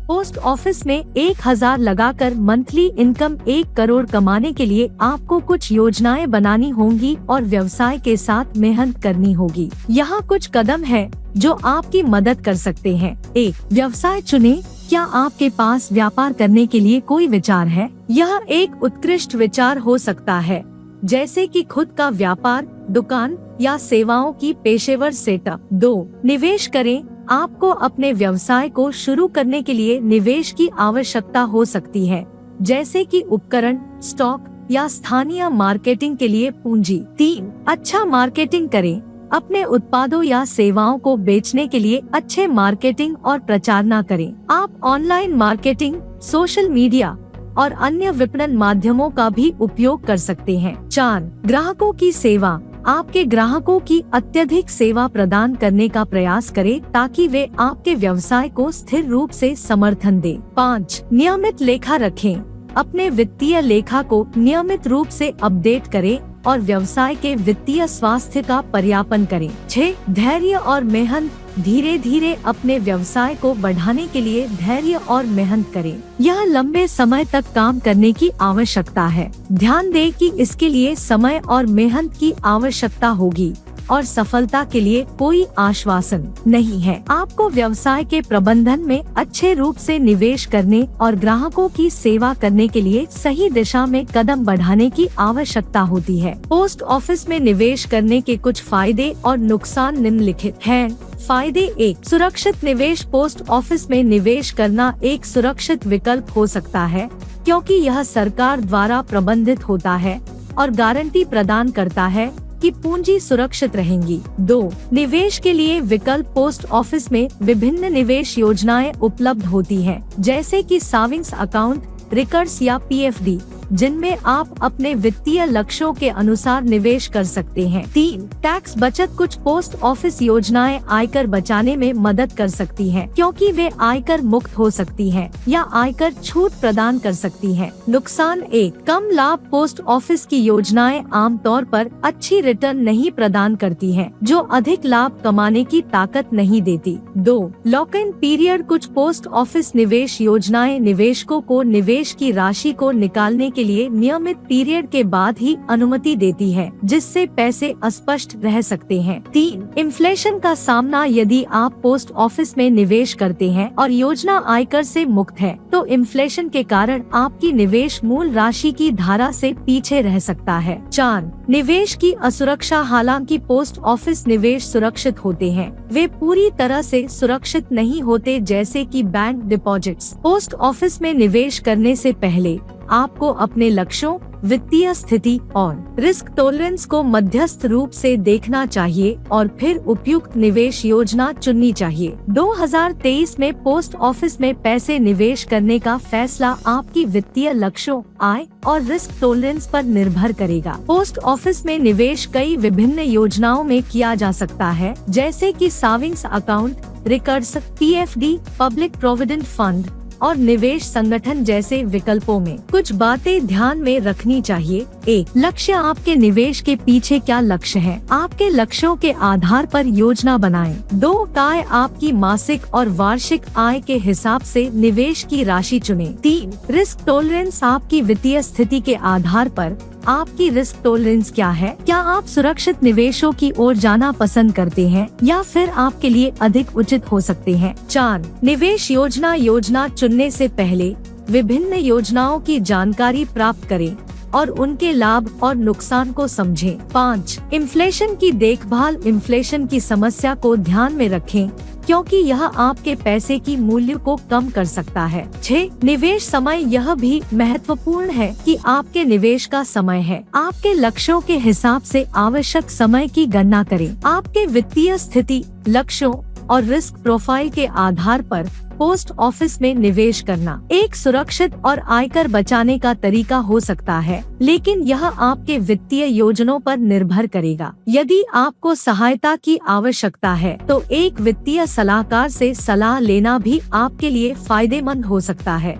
Post office में 1000 लगाकर monthly income 1 crore कमाने के लिए आपको कुछ योजनाएं बनानी होंगी और व्यवसाय के साथ मेहनत करनी होगी। यहाँ कुछ कदम है जो आपकी मदद कर सकते हैं। 1. व्यवसाय चुनें। क्या आपके पास व्यापार करने के लिए कोई विचार है? यह एक उत्कृष्ट विचार हो सकता है, जैसे कि खुद का व्यापार, दुकान या सेवाओं की पेशेवर सेटअप। 2. निवेश करें। आपको अपने व्यवसाय को शुरू करने के लिए निवेश की आवश्यकता हो सकती है, जैसे कि उपकरण, स्टॉक या स्थानीय मार्केटिंग के लिए पूंजी। 3. अच्छा मार्केटिंग करें। अपने उत्पादों या सेवाओं को बेचने के लिए अच्छे मार्केटिंग और प्रचार करें। आप ऑनलाइन मार्केटिंग, सोशल मीडिया और अन्य विपणन माध्यमों का भी उपयोग कर सकते हैं। 4. ग्राहकों की सेवा। आपके ग्राहकों की अत्यधिक सेवा प्रदान करने का प्रयास करें ताकि वे आपके व्यवसाय को स्थिर रूप से समर्थन दें। 5. नियमित लेखा रखें। अपने वित्तीय लेखा को नियमित रूप से अपडेट करें और व्यवसाय के वित्तीय स्वास्थ्य का पर्यापन करें। 6. धैर्य और मेहनत। धीरे धीरे अपने व्यवसाय को बढ़ाने के लिए धैर्य और मेहनत करें। यह लंबे समय तक काम करने की आवश्यकता है। ध्यान दें कि इसके लिए समय और मेहनत की आवश्यकता होगी और सफलता के लिए कोई आश्वासन नहीं है। आपको व्यवसाय के प्रबंधन में अच्छे रूप से निवेश करने और ग्राहकों की सेवा करने के लिए सही दिशा में कदम बढ़ाने की आवश्यकता होती है। पोस्ट ऑफिस में निवेश करने के कुछ फायदे और नुकसान निम्नलिखित हैं। फायदे 1. सुरक्षित निवेश। पोस्ट ऑफिस में निवेश करना एक सुरक्षित विकल्प हो सकता है, क्योंकि यह सरकार द्वारा प्रबंधित होता है और गारंटी प्रदान करता है कि पूंजी सुरक्षित रहेंगी। 2. निवेश के लिए विकल्प। पोस्ट ऑफिस में विभिन्न निवेश योजनाएं उपलब्ध होती हैं, जैसे कि सेविंग्स अकाउंट, रिकर्स या PFD, जिनमें आप अपने वित्तीय लक्ष्यों के अनुसार निवेश कर सकते हैं। 3. टैक्स बचत। कुछ पोस्ट ऑफिस योजनाएं आयकर बचाने में मदद कर सकती हैं, क्योंकि वे आयकर मुक्त हो सकती हैं या आयकर छूट प्रदान कर सकती हैं। नुकसान 1. कम लाभ। पोस्ट ऑफिस की योजनाएं आमतौर पर अच्छी रिटर्न नहीं प्रदान करती हैं, जो अधिक लाभ कमाने की ताकत नहीं देती। 2. Lock in period. कुछ पोस्ट ऑफिस निवेश योजनाएं निवेशकों को निवेश की राशि को निकालने के लिए नियमित पीरियड के बाद ही अनुमति देती है, जिससे पैसे अस्पष्ट रह सकते हैं। 3. इन्फ्लेशन का सामना। यदि आप पोस्ट ऑफिस में निवेश करते हैं और योजना आयकर से मुक्त है, तो इन्फ्लेशन के कारण आपकी निवेश मूल राशि की धारा से पीछे रह सकता है। 4. निवेश की असुरक्षा। हालांकि पोस्ट ऑफिस निवेश सुरक्षित होते हैं, वे पूरी तरह से सुरक्षित नहीं होते, जैसे कि बैंक डिपॉजिट्स। पोस्ट ऑफिस में निवेश करने से पहले आपको अपने लक्ष्यों, वित्तीय स्थिति और रिस्क टॉलरेंस को मध्यस्थ रूप से देखना चाहिए और फिर उपयुक्त निवेश योजना चुननी चाहिए। 2023 में पोस्ट ऑफिस में पैसे निवेश करने का फैसला आपकी वित्तीय लक्ष्यों, आय और रिस्क टॉलरेंस पर निर्भर करेगा। पोस्ट ऑफिस में निवेश कई विभिन्न योजनाओं में किया जा सकता है, जैसे कि savings account, recurs, PFD, public provident fund और निवेश संगठन जैसे विकल्पों में। कुछ बातें ध्यान में रखनी चाहिए। 1. लक्ष्य। आपके निवेश के पीछे क्या लक्ष्य है? आपके लक्ष्यों के आधार पर योजना बनाएं। 2. आय। आपकी मासिक और वार्षिक आय के हिसाब से निवेश की राशि चुनें। 3. Risk tolerance. आपकी वित्तीय स्थिति के आधार पर आपकी रिस्क टॉलरेंस क्या है? क्या आप सुरक्षित निवेशों की ओर जाना पसंद करते हैं या फिर आपके लिए अधिक उचित हो सकते हैं? 4. निवेश योजना चुनने से पहले विभिन्न योजनाओं की जानकारी प्राप्त करें और उनके लाभ और नुकसान को समझें। 5. इन्फ्लेशन की देखभाल। इन्फ्लेशन की समस्या को ध्यान में रखें, क्योंकि यह आपके पैसे की मूल्य को कम कर सकता है। 6. निवेश समय। यह भी महत्वपूर्ण है कि आपके निवेश का समय है। आपके लक्ष्यों के हिसाब से आवश्यक समय की गणना करें। आपके वित्तीय स्थिति, लक्ष्यों और रिस्क प्रोफाइल के आधार पर पोस्ट ऑफिस में निवेश करना एक सुरक्षित और आयकर बचाने का तरीका हो सकता है, लेकिन यह आपके वित्तीय योजनाओं पर निर्भर करेगा। यदि आपको सहायता की आवश्यकता है, तो एक वित्तीय सलाहकार से सलाह लेना भी आपके लिए फायदेमंद हो सकता है।